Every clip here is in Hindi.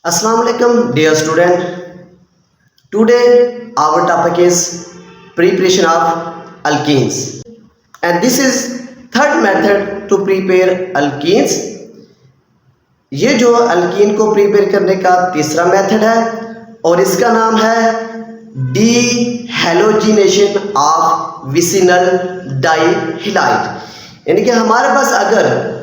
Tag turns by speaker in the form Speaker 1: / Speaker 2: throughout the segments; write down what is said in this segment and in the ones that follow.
Speaker 1: Assalamu alaikum dear student. Today our topic is preparation of alkenes and this is third method to prepare alkenes. ये जो अल्कीन को प्रिपेयर करने का तीसरा मेथड है और इसका नाम है डीहैलोजिनेशन ऑफ विसिनल डाइहैलाइड। यानी कि हमारे पास अगर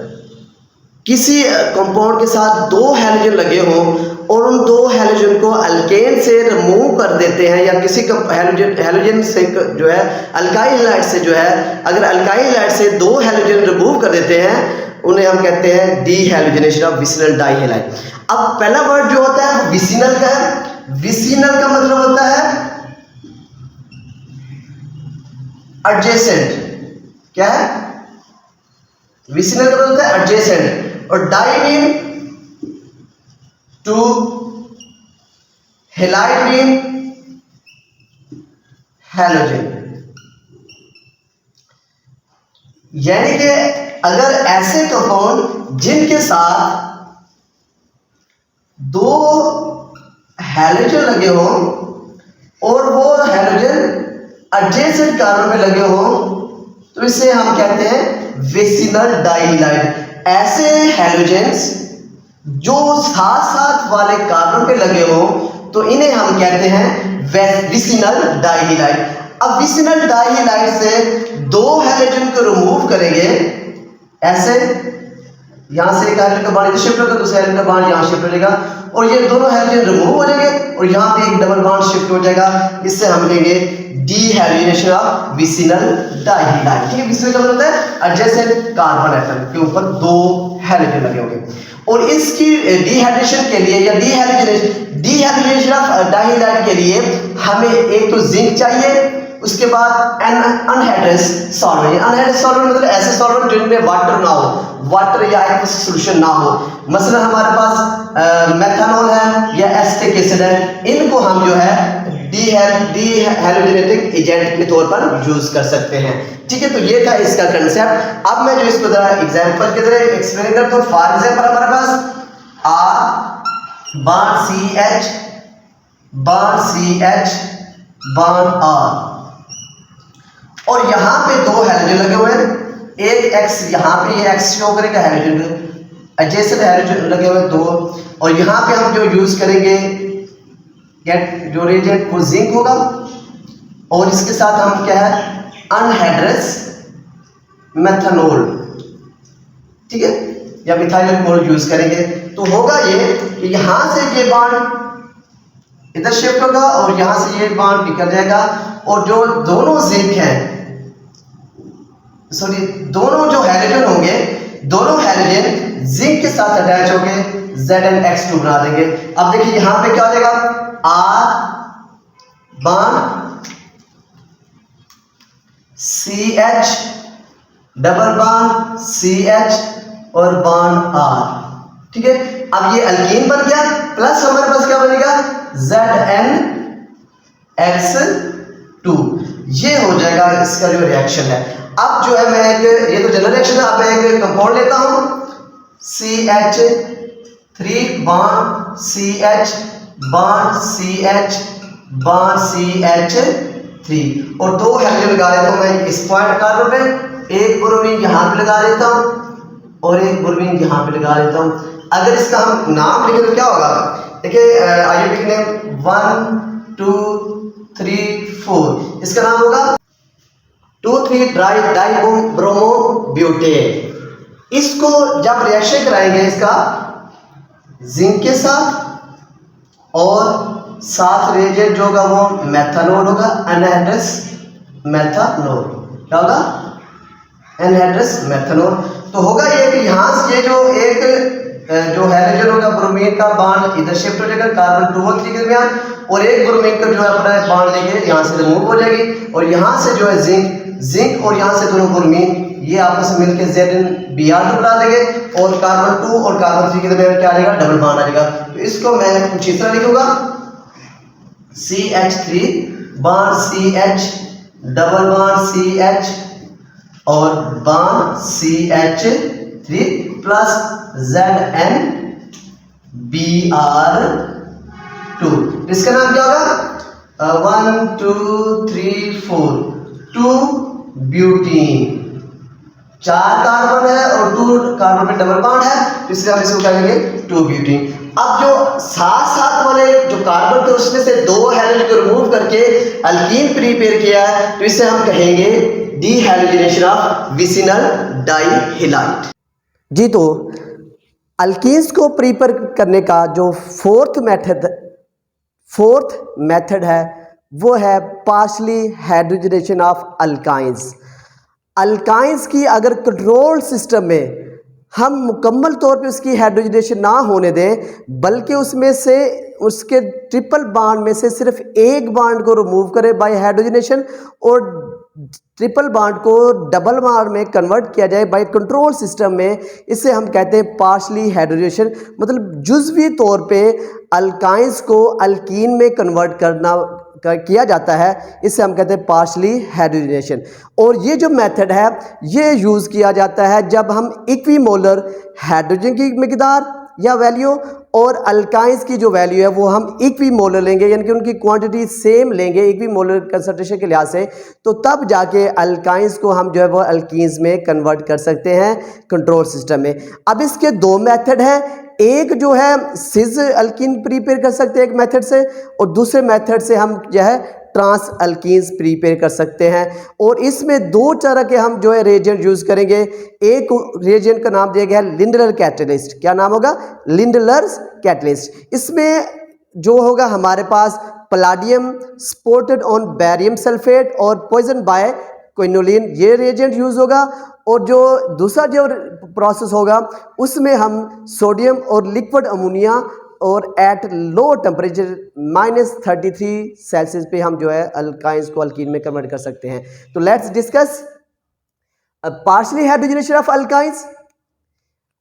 Speaker 1: किसी कंपाउंड के साथ दो हैलोजन लगे हों और उन दो हैलोजन को अल्केन से रिमूव कर देते हैं या किसी हैलोजन से जो है अल्काइल हैलाइड से जो है अगर अल्काइल हैलाइड से दो हैलोजन रिमूव कर देते हैं उन्हें हम कहते हैं डीहैलोजिनेशन ऑफ विसिनल डाइहैलाइड। अब पहला वर्ड जो होता है विसिनल का है। विसिनल का मतलब होता है एडजेसेंट। क्या है? विसिनल का मतलब होता है एडजेसेंट और di mean two, halide mean halogen. यानी कि अगर ऐसे कंपाउंड जिनके साथ दो हैलोजन लगे हों और वो हैलोजन एडजेसेंट कार्बन में लगे हों तो इसे हम कहते हैं विसिनल डाइहैलाइड। ऐसे हैलोजेंस जो साथ साथ वाले कार्बन पे लगे हों तो इन्हें हम कहते हैं विसिनल डाइहैलाइड। अब विसिनल डाइहैलाइड से दो हैलोजन को रिमूव करेंगे। ऐसे यहां से एक हाइड्रोजन का बॉन्ड इधर शिफ्ट होगा, दूसरा हाइड्रोजन का बॉन्ड यहां शिफ्ट हो जाएगा और ये दोनों हाइड्रोजन रिमूव हो जाएंगे और यहां पे एक डबल बॉन्ड शिफ्ट हो जाएगा। इससे हम लेंगे डीहैलोजिनेशन ऑफ विसिनल डाइहैलाइड। ठीक है, विसिनल का मतलब होता है एडजेसेंट कार्बन एटम के ऊपर दो हैलोजन लगे होंगे और इसकी डीहाइड्रेशन के लिए या डीहैलोजिनेशन ऑफ डाइहैलाइड के लिए हमें एक तो जिंक चाहिए, उसके बाद अनहाइड्रस सॉल्वेंट। अनहाइड्रस सॉल्वेंट मतलब ऐसे सॉल्वेंट जिनमें वाटर ना हो, वाटर या एक्वस सॉल्यूशन ना हो। मसलन हमारे पास मेथनॉल है या एसिटिक एसिड है, इनको हम जो है डीहैलोजिनेटिंग एजेंट के तौर पर यूज कर सकते हैं। ठीक है, तो ये था इसका कंसेप्ट। अब मैं जो इसको जरा एग्जांपल के जरिए एक्सप्लेन करता हूं। फॉर एग्जांपल हमारे पास R bond CH bond CH bond R और यहां पे दो हैलोजन लगे हुए हैं। एक X यहां पे ये X शो करेगा हैलोजन एडजेसेंट हैलोजन लगे हुए दो और यहां पे हम जो यूज करेंगे जो रिएजेंट वो जिंक होगा और इसके साथ हम क्या है अनहाइड्रस मेथनॉल, ठीक है, या मिथाइल अल्कोहल यूज करेंगे। तो होगा ये कि यहां से ये बॉन्ड इधर शिफ्ट होगा और यहां से ये बॉन्ड निकल जाएगा और जो दोनों जिंक हैं दोनों जो हैलोजन होंगे दोनों हैलोजन जिंक के साथ अटैच होकर ZnX2 बना देंगे। अब देखिए यहां पे क्या हो जाएगा R bond CH double bond CH और बॉन्ड R। ठीक है, अब ये अल्कीन बन गया प्लस हमारे पास क्या बनेगा ZnX2। ये हो जाएगा इसका जो रिएक्शन है। अब जो है मैं एक ये तो जनरल रिएक्शन है, अब मैं एक कंपाउंड लेता हूं CH3 bond CH bond CH bond CH3 और दो हैलोजन लगा लेता हूं मैं इस पॉइंट कार्बन पे। एक ब्रोमीन यहां पे लगा लेता हूं और एक ब्रोमीन यहां पे लगा लेता हूं। अगर इसका हम नाम लिखें तो क्या होगा? देखिए आइए लिखने 1 2 3 4 इसका नाम होगा 2,3 डाइब्रोमो ब्यूटेन। इसको जब रिएक्शन कराएंगे इसका जिंक के साथ और साथ रिएजेंट जो होगा वो मेथनॉल होगा, अनहाइड्रस मेथनॉल। क्या होगा? Anhydrous methanol. तो होगा ये कि यहां से ये जो एक जो हैलोजन होगा ब्रोमीन का बॉन्ड इधर शिफ्ट हो जाएगा कार्बन 2 और 3 के दरमियान और एक ब्रोमीन का जो है अपना बॉन्ड लेके यहां से रिमूव हो जाएगी और यहां से जो है जिंक और यहां से दोनों ब्रोमीन ये आपस में मिलकर ZnBr2 बना देंगे और कार्बन 2 और कार्बन 3 के दरमियान क्या आ जाएगा डबल बॉन्ड आ जाएगा। तो इसको मैं कुछ इस तरह लिखूंगा CH3 bond CH double bond CH और bond CH3 plus Zn Br2। इसका नाम क्या होगा? 1 2 3 4 2 ब्यूटीन। 4 कार्बन है और 2 कार्बन पे डबल बॉन्ड है, तो इसलिए हम इसे क्या करेंगे? 2 ब्यूटीन। अब जो साथ साथ वाले जो कार्बन थे उसमें से 2 हैलोजन को रिमूव करके अल्कीन प्रिपेयर किया है, तो इसे हम कहेंगे डीहैलोजिनेशन ऑफ विसिनल डाइहेलाइड। जी, तो अल्कीन्स को प्रिपेयर करने का जो फोर्थ मेथड है वो है partially hydrogenation of alkynes. Alkynes की अगर कंट्रोल सिस्टम में हम मुकम्मल तौर पे उसकी हाइड्रोजनेशन ना होने दें, बल्कि उसमें से उसके ट्रिपल बॉन्ड में से सिर्फ एक बॉन्ड को रिमूव करें बाय हाइड्रोजनेशन और ट्रिपल बॉन्ड को डबल बॉन्ड में कन्वर्ट किया जाए बाय कंट्रोल सिस्टम में, इसे हम कहते हैं पार्शली हाइड्रोजनेशन। मतलब जुज़वी तौर पे अल्काइंस को अल्कीन में कन्वर्ट किया जाता है, इसे हम कहते हैं पार्शली हाइड्रोजनेशन। और ये जो मेथड है ये यूज़ किया जाता है जब हम इक्विमोलर हाइड्रोजन की मिकदार या वैल्यू और अल्काइंस की जो वैल्यू है वो हम इक्विमोलर लेंगे, यानी कि उनकी क्वांटिटी सेम लेंगे इक्विमोलर कंसंट्रेशन के लिहाज से, तो तब जाके अल्काइंस को हम जो है वो अल्कीन्स में कन्वर्ट कर सकते हैं कंट्रोल सिस्टम में। अब इसके 2 मेथड हैं, एक जो है सिज अल्कीन प्रिपेयर कर सकते हैं एक मेथड से, और दूसरे मेथड से हम जो है ट्रांस अल्कीन्स प्रिपेयर कर सकते हैं। और इसमें 2 तरह के हम जो है रिएजेंट यूज़ करेंगे। एक रिएजेंट का नाम दिया गया है लिंडलर कैटलिस्ट। क्या नाम होगा? Lindlar's catalyst. इसमें जो होगा हमारे पास palladium supported on barium sulphate और पॉइजन बाय क्विनोलिन, ये रिएजेंट यूज़ होगा। और जो दूसरा जो प्रोसेस होगा उसमें हम सोडियम और लिक्विड अमोनिया और एट लो टेम्परेचर -33 सेल्सियस पे हम जो है अल्काइंस को अल्कीन में कन्वर्ट कर सकते हैं। तो let's discuss partially hydrogenation of alkynes.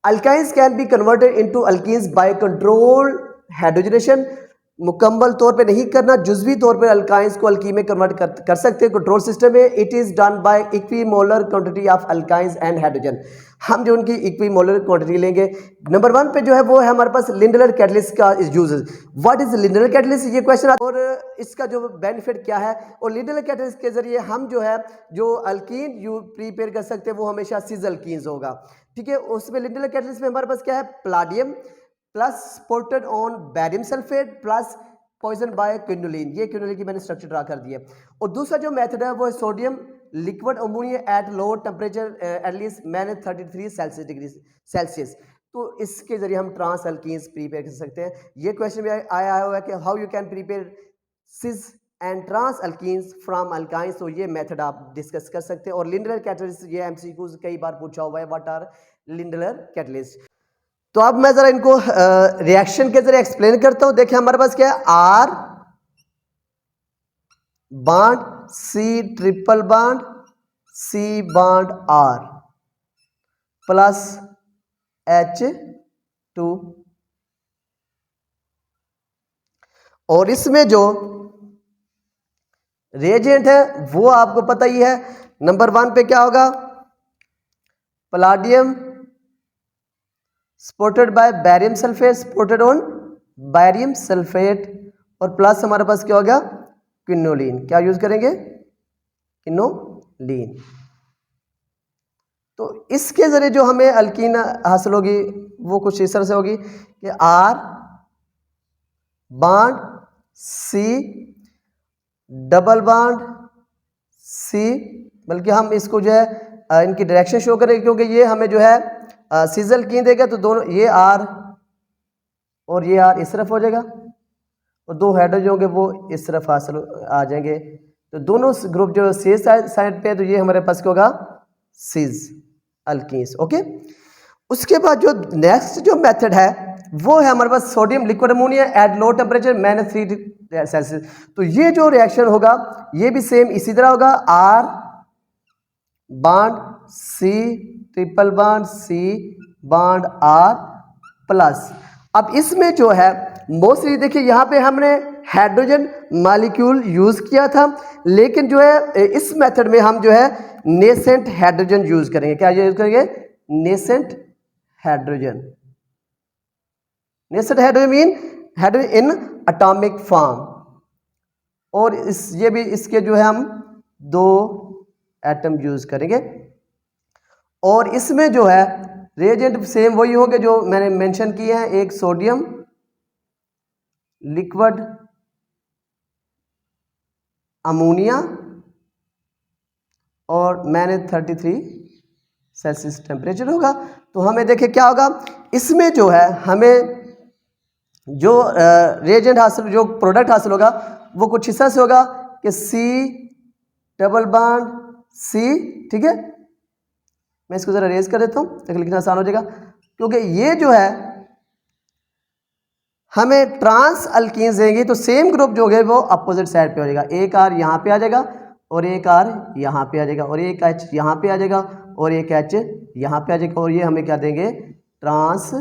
Speaker 1: Alkynes can be converted into alkenes by controlled hydrogenation. मुकम्मल तौर पे नहीं करना, जुज़वी तौर पे अल्काइंस को अल्कीन में कन्वर्ट कर सकते हैं कंट्रोल सिस्टम में। It is done by equimolar quantity of alkynes and hydrogen. हम जो उनकी इक्विमोलर क्वांटिटी लेंगे। नंबर 1 पे जो है वो है हमारे पास लिंडलर कैटलिस्ट का use. What is Lindlar catalyst, ये क्वेश्चन, और इसका जो बेनिफिट क्या है। और लिंडलर कैटलिस्ट के जरिए हम जो है जो अल्कीन प्रिपेयर कर सकते हैं वो हमेशा सिज अल्कीन्स होगा, ठीक है। उसमें लिंडलर कैटलिस्ट में हमारे पास क्या है? Palladium plus supported on barium sulphate plus poison by quinoline. ये क्विनोलिन की मैंने स्ट्रक्चर ड्रा कर दिया। और दूसरा जो मेथड है वो है sodium liquid ammonia at low temperature at least -33 degree Celsius. तो इसके जरिए हम ट्रांस अल्कीन्स प्रिपेयर कर सकते हैं। ये क्वेश्चन भी आया हुआ है कि how you can prepare cis and trans alkenes from alkynes. तो ये मेथड आप डिस्कस कर सकते हैं। और लिंडलर कैटलिस्ट, ये एमसीक्यूज कई बार पूछा हुआ है, व्हाट आर लिंडलर कैटलिस्ट। तो अब मैं जरा इनको रिएक्शन के जरिए एक्सप्लेन करता हूं। देखिए हमारे पास क्या है? R bond C triple bond C bond R plus H2। और इसमें जो रिएजेंट है वो आपको पता ही है। नंबर 1 पे क्या होगा? Palladium supported by barium sulphate, supported on barium sulphate, और प्लस हमारे पास क्या होगा? क्विनोलिन। क्या यूज करेंगे? क्विनोलिन। तो इसके जरिए जो हमें अल्कीन हासिल होगी वो कुछ इस तरह से होगी कि R bond C double bond C, बल्कि हम इसको जो है इनकी डायरेक्शन शो करेंगे क्योंकि ये हमें जो है सिज अल्कीन देगा। तो दोनों ये आर और ये आर इस तरफ हो जाएगा और 2 हाइड्रोजन होंगे वो इस तरफ हासिल आ जाएंगे। तो दोनों ग्रुप जो सी साइड पे है तो ये हमारे पास क्या होगा? सिज अल्कीन्स। ओके। उसके बाद जो नेक्स्ट जो मेथड है वो है हमारे पास sodium liquid ammonia at low temperature -3 Celsius. तो ये जो रिएक्शन होगा ये भी सेम इसी तरह होगा। R bond C triple bond C bond R plus. अब इसमें जो है मोस्टली देखिए यहाँ पे हमने हाइड्रोजन मॉलिक्यूल यूज किया था, लेकिन जो है इस मेथड में हम जो है नेसेंट हाइड्रोजन यूज करेंगे। क्या यूज करेंगे? Nascent hydrogen. Nested hydrogen mean hydrogen in atomic form. और ये भी इसके जो है हम 2 एटम यूज करेंगे। और इसमें जो है रिएजेंट सेम वही होंगे जो मैंने मेंशन किए हैं, एक सोडियम लिक्विड अमोनिया और -33 सेल्सियस टेम्परेचर होगा। तो हमें देखिए क्या होगा, इसमें जो है हमें जो रिएजेंट हासिल, जो प्रोडक्ट हासिल होगा वो कुछ इस तरह से होगा कि C≡C, ठीक है। मैं इसको जरा रेज कर देता हूँ ताकि लिखना आसान हो जाएगा, क्योंकि ये जो है हमें ट्रांस अल्कीन्स देंगे तो सेम ग्रुप जो है वो अपोजिट साइड पे हो जाएगा। एक R यहाँ पे आ जाएगा और एक R यहाँ पे आ जाएगा और एक H यहाँ पे आ जाएगा और एक H यहाँ पे आ जाएगा और ये हमें क्या देंगे, ट्रांस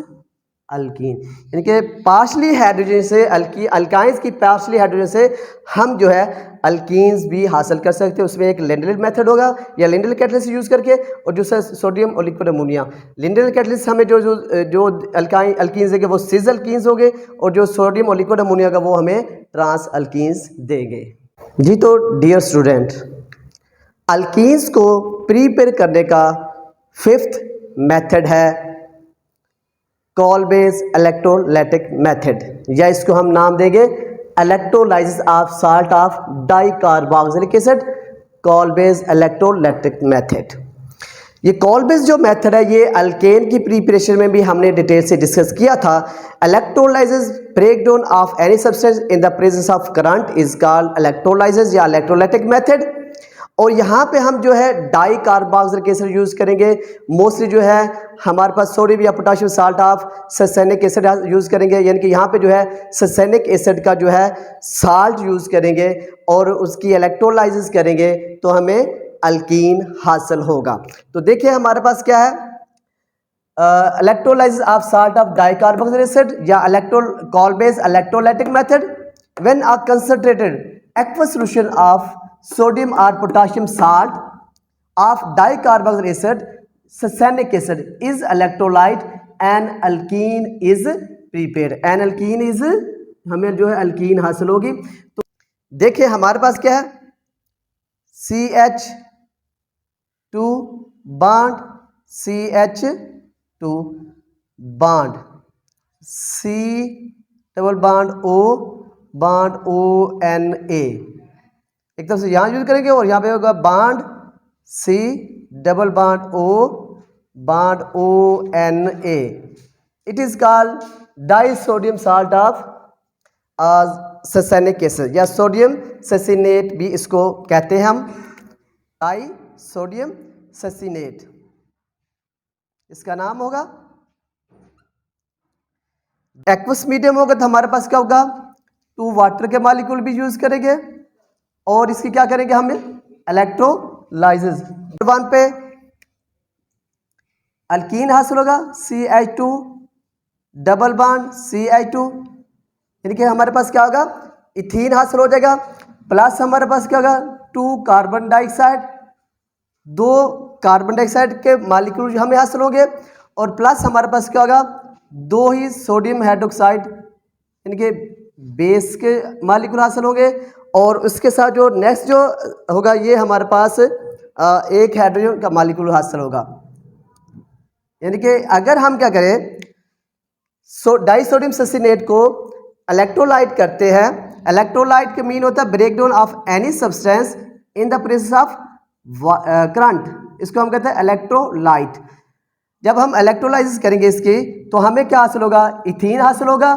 Speaker 1: अल्कीन। यानी कि पार्शली हाइड्रोजन से अल्काइंस की पार्शली हाइड्रोजन से हम जो है अल्कीन्स भी हासिल कर सकते हैं। उसमें एक लिंडल मेथड होगा या लिंडल कैटलिस्ट यूज़ करके, और जो सोडियम और लिक्विड अमोनिया। लिंडल कैटलिस्ट हमें जो अल्कीन्स देंगे वो सिस अल्कीन्स होंगे और जो सोडियम और लिक्विड अमोनिया का वो हमें ट्रांस अल्कीन्स देंगे। जी तो डियर स्टूडेंट, अल्कीन्स को प्रिपेयर करने का 5th मेथड है कॉल-बेस इलेक्ट्रोलाइटिक मेथड, या इसको हम नाम देंगे electrolysis of salt of dicarboxylic acid, call-base electrolytic method. ये कॉल-बेस जो मेथड है ये अल्केन की प्रिपरेशन में भी हमने डिटेल से डिस्कस किया था। Electrolysis breakdown of any substance in the presence of current is called electrolysis या इलेक्ट्रोलाइटिक मेथड। और यहाँ पे हम जो है डाइकार्बोक्सिलिक एसिड यूज़ करेंगे। मोस्टली जो है हमारे पास सोडियम या potassium salt of sulphonic acid use करेंगे, यानी कि यहाँ पे जो है सल्फोनिक एसिड का जो है साल्ट यूज़ करेंगे और उसकी इलेक्ट्रोलाइसिस करेंगे तो हमें अल्कीन हासिल होगा। तो देखिए हमारे पास क्या है, electrolysis of salt of dicarboxylic acid या Kolbe's electrolytic method. When a concentrated aqueous solution of sodium or potassium salt of dicarboxylic acid, succinic acid is electrolyte, an alkene is prepared। an alkene is, हमें जो है अल्कीन हासिल होगी। तो देखिए हमारे पास क्या है, CH2 bond CH2 bond C double bond O bond ONA, एक तरफ से यहाँ यूज करेंगे और यहाँ पे होगा bond C double bond O bond ONA। It is called disodium salt of sulphonic acid या सोडियम सल्फोनेट भी इसको कहते हैं हम, डाइसोडियम सल्फोनेट इसका नाम होगा। एक्वस मीडियम होगा तो हमारे पास क्या होगा, 2 वाटर के मॉलिक्यूल भी यूज करेंगे और इसकी क्या करेंगे हमें इलेक्ट्रोलाइसिस। 1 पे अल्कीन हासिल होगा CH2 डबल बॉन्ड CH2, यानी कि हमारे पास क्या होगा, इथीन हासिल हो जाएगा। प्लस हमारे पास क्या होगा, 2 कार्बन डाइऑक्साइड, 2 कार्बन डाइऑक्साइड के मॉलिक्यूल हमें हासिल होंगे और प्लस हमारे पास क्या होगा, 2 ही सोडियम हाइड्रोक्साइड यानी कि बेस के मॉलिक्यूल हासिल होंगे। और उसके साथ जो नेक्स्ट जो होगा ये हमारे पास एक हाइड्रोजन का मॉलिक्यूल हासिल होगा। यानी कि अगर हम क्या करें, डाइसोडियम सल्फोनेट को इलेक्ट्रोलाइट करते हैं, इलेक्ट्रोलाइट का मीन होता है breakdown of any substance in the presence of current, इसको हम कहते हैं इलेक्ट्रोलाइट। जब हम इलेक्ट्रोलाइसिस करेंगे इसकी तो हमें क्या हासिल होगा, इथीन हासिल होगा,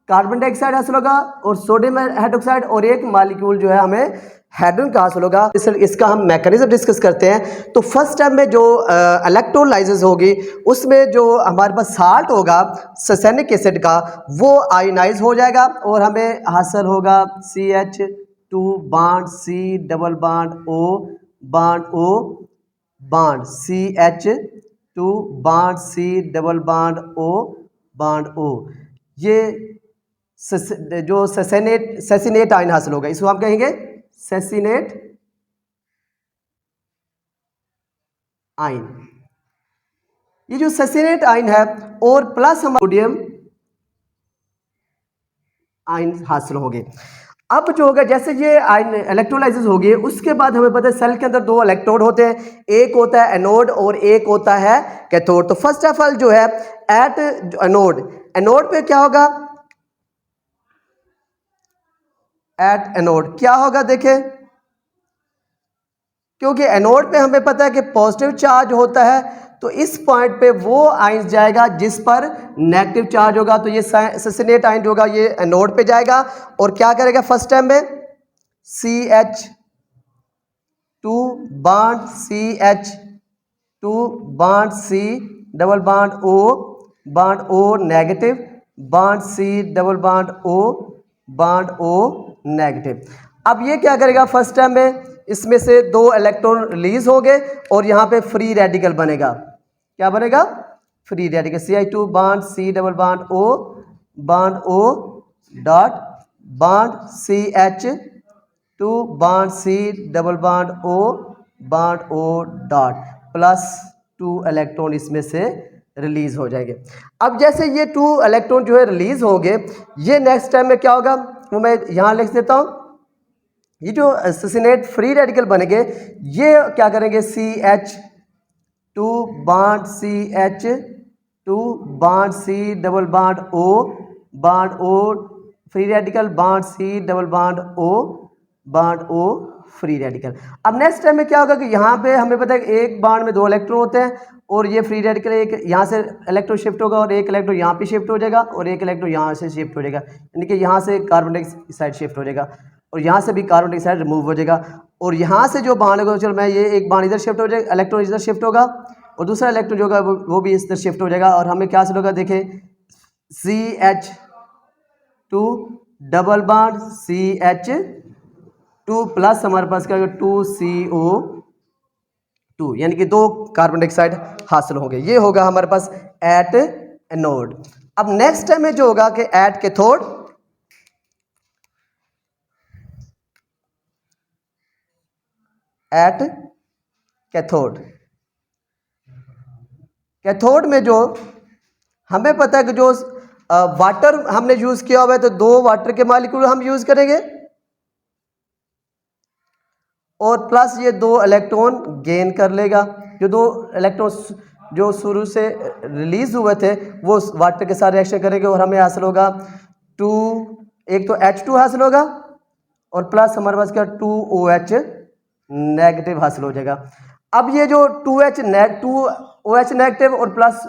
Speaker 1: कार्बन डाइऑक्साइड हासिल होगा और सोडियम हाइड्रोक्साइड और एक मॉलिक्यूल जो है हमें हाइड्रोजन का हासिल होगा। इसका हम मैकेनिज्म डिस्कस करते हैं। तो फर्स्ट स्टेप में जो इलेक्ट्रोलाइसिस होगी उसमें जो हमारे पास साल्ट होगा सल्फोनिक एसिड का वो आयोनाइज हो जाएगा और हमें हासिल होगा CH2 bond C double bond O bond O bond CH2 bond C double bond O bond O। ये जो सेसिनेट आयन हासिल होगा इसको हम कहेंगे सेसिनेट आयन। ये जो सेसिनेट आयन है और प्लस हम सोडियम आयन हासिल होंगे। अब जो होगा जैसे ये आयन इलेक्ट्रोलाइसिस हो गए, उसके बाद हमें पता है सेल के अंदर दो इलेक्ट्रोड होते हैं, एक होता है एनोड और एक होता है कैथोड। तो फर्स्ट ऑफ ऑल जो है एट एनोड, एनोड पे क्या होगा, एट एनोड क्या होगा देखें, क्योंकि एनोड पे हमें पता है कि पॉजिटिव चार्ज होता है, तो इस पॉइंट पे वो आयन जाएगा जिस पर नेगेटिव चार्ज होगा। तो ये ससिनेट आयन होगा ये एनोड पे जाएगा और क्या करेगा फर्स्ट टाइम में CH2 bond CH2 bond C double bond O negative bond C double bond O negative. अब ये क्या करेगा फर्स्ट टाइम में इसमें से दो इलेक्ट्रॉन रिलीज हो गए और यहाँ पे फ्री रेडिकल बनेगा, क्या बनेगा, free radical CH2 bond C double bond O dot bond CH2 bond C double bond O dot plus 2 electron इसमें से रिलीज हो जाएंगे। अब जैसे ये 2 इलेक्ट्रॉन जो है रिलीज होंगे, ये नेक्स्ट टाइम में क्या होगा वो मैं यहाँ लिख देता हूँ, ये जो ससिनेट फ्री रेडिकल बनेंगे ये क्या करेंगे CH2 bond C double bond O free radical bond C double bond O free radical. अब नेक्स्ट टाइम में क्या होगा कि यहाँ पे हमें पता है कि एक बॉन्ड में 2 इलेक्ट्रॉन होते हैं और ये फ्री रेडिकल एक यहाँ से इलेक्ट्रॉन शिफ्ट होगा और एक इलेक्ट्रॉन यहाँ पे शिफ्ट हो जाएगा और एक इलेक्ट्रॉन यहाँ से शिफ्ट हो जाएगा, यानी कि यहाँ से कार्बन डाइऑक्साइड शिफ्ट हो जाएगा और यहाँ से भी कार्बन डाइऑक्साइड रिमूव हो जाएगा और यहाँ से जो बॉन्ड होगा, चलो मैं ये एक बॉन्ड इधर शिफ्ट हो जाएगा, इलेक्ट्रॉन इधर शिफ्ट होगा और दूसरा इलेक्ट्रॉन जो होगा वो भी इधर शिफ्ट हो जाएगा और हमें क्या हासिल होगा देखें CH2 double bond CH2 plus हमारे पास क्या होगा 2CO2, यानी कि 2 कार्बन डाइऑक्साइड हासिल होंगे। ये होगा हमारे पास एट एनोड। अब नेक्स्ट टाइम में जो होगा कि एट कैथोड, एट कैथोड में जो हमें पता है कि जो वाटर हमने यूज किया हुआ है तो 2 वाटर के मॉलिक्यूल हम यूज करेंगे और प्लस ये 2 इलेक्ट्रॉन गेन कर लेगा। जो 2 इलेक्ट्रॉन जो शुरू से रिलीज हुए थे वो वाटर के साथ रिएक्शन करेंगे और हमें हासिल होगा 2, एक तो H2 हासिल होगा और प्लस हमारे पास क्या 2OH नेगेटिव हासिल हो जाएगा। अब ये जो 2OH नेगेटिव और प्लस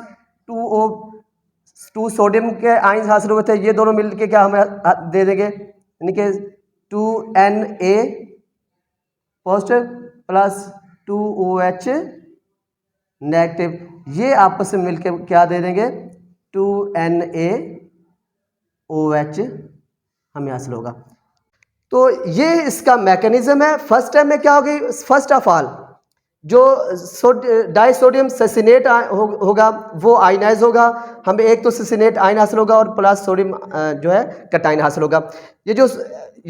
Speaker 1: 2 सोडियम के आयंस हासिल हुए थे, ये दोनों मिलके क्या हमें दे देंगे, यानी कि 2Na positive plus 2OH negative, ये आपस में मिलके क्या दे देंगे 2NaOH हमें हासिल होगा। तो ये इसका मैकेनिज्म है। फर्स्ट टाइम में क्या होगी, फर्स्ट ऑफ ऑल जो डाइसोडियम ससिनेट होगा वो आयनाइज होगा, हमें एक तो ससिनेट आयन हासिल होगा और प्लस सोडियम जो है कटायन हासिल होगा। ये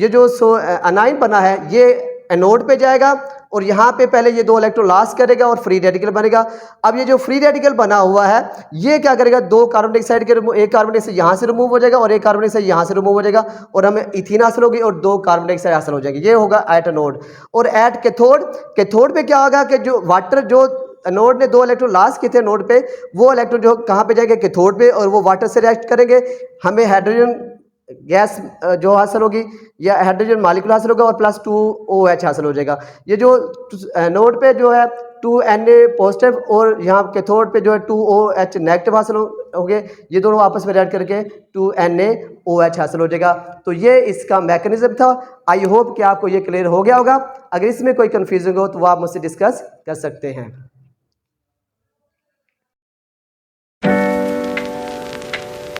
Speaker 1: जो अनाइन बना है ये एनोड पे जाएगा और यहाँ पे पहले ये 2 इलेक्ट्रॉन लॉस करेगा और फ्री रेडिकल बनेगा। अब ये जो फ्री रेडिकल बना हुआ है ये क्या करेगा, 2 कार्बन डाइऑक्साइड के एक कार्बन डाइऑक्साइड यहाँ से रिमूव हो जाएगा और एक कार्बन डाइऑक्साइड यहाँ से रिमूव हो जाएगा और हमें इथीन हासिल होगी और 2 कार्बन डाइऑक्साइड हासिल हो जाएगी। ये होगा एट एनोड। और एट कैथोड पे क्या होगा कि जो वाटर जो एनोड ने 2 इलेक्ट्रॉन लॉस किए थे नोड पे, वो इलेक्ट्रॉन जो कहाँ पे जाएंगे कैथोड पे और वो वाटर से रिएक्ट करेंगे, हमें हाइड्रोजन गैस जो हासिल होगी या हाइड्रोजन मॉलिक्यूल हासिल होगा और प्लस 2OH हासिल हो जाएगा। ये जो नोड पे जो है 2Na पॉजिटिव और यहाँ कैथोड पे जो है 2OH नेगेटिव हासिल होंगे, ये दोनों आपस में रिएक्ट करके 2NaOH हासिल हो जाएगा। तो ये इसका मैकेनिज्म था। आई होप कि आपको ये क्लियर हो गया होगा। अगर इसमें कोई कन्फ्यूजन हो तो वो आप मुझसे डिस्कस कर सकते हैं।